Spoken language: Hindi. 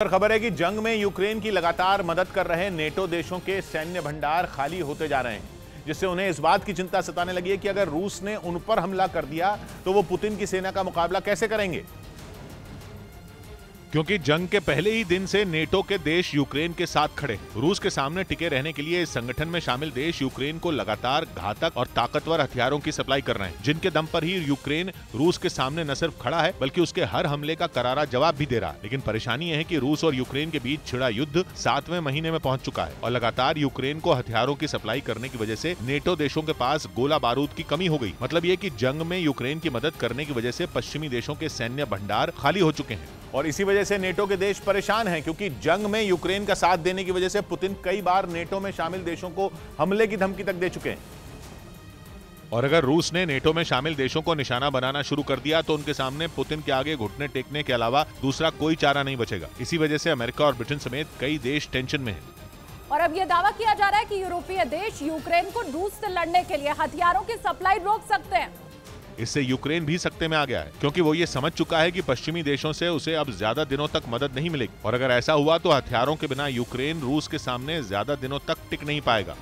खबर है कि जंग में यूक्रेन की लगातार मदद कर रहे नेटो देशों के सैन्य भंडार खाली होते जा रहे हैं, जिससे उन्हें इस बात की चिंता सताने लगी है कि अगर रूस ने उन पर हमला कर दिया तो वो पुतिन की सेना का मुकाबला कैसे करेंगे। क्योंकि जंग के पहले ही दिन से नेटो के देश यूक्रेन के साथ खड़े हैं। रूस के सामने टिके रहने के लिए इस संगठन में शामिल देश यूक्रेन को लगातार घातक और ताकतवर हथियारों की सप्लाई कर रहे हैं, जिनके दम पर ही यूक्रेन रूस के सामने न सिर्फ खड़ा है बल्कि उसके हर हमले का करारा जवाब भी दे रहा है। लेकिन परेशानी यह है कि रूस और यूक्रेन के बीच छिड़ा युद्ध 7वें महीने में पहुंच चुका है और लगातार यूक्रेन को हथियारों की सप्लाई करने की वजह से नेटो देशों के पास गोला बारूद की कमी हो गई। मतलब ये कि जंग में यूक्रेन की मदद करने की वजह से पश्चिमी देशों के सैन्य भंडार खाली हो चुके हैं और इसी वजह से नेटो के देश परेशान हैं, क्योंकि जंग में यूक्रेन का साथ देने की वजह से पुतिन कई बार नेटो में शामिल देशों को हमले की धमकी तक दे चुके हैं। और अगर रूस ने नेटो में शामिल देशों को निशाना बनाना शुरू कर दिया तो उनके सामने पुतिन के आगे घुटने टेकने के अलावा दूसरा कोई चारा नहीं बचेगा। इसी वजह से अमेरिका और ब्रिटेन समेत कई देश टेंशन में हैं। और अब यह दावा किया जा रहा है कि यूरोपीय देश यूक्रेन को रूस से लड़ने के लिए हथियारों की सप्लाई रोक सकते हैं। इससे यूक्रेन भी सकते में आ गया है, क्योंकि वो ये समझ चुका है कि पश्चिमी देशों से उसे अब ज्यादा दिनों तक मदद नहीं मिलेगी और अगर ऐसा हुआ तो हथियारों के बिना यूक्रेन रूस के सामने ज्यादा दिनों तक टिक नहीं पाएगा।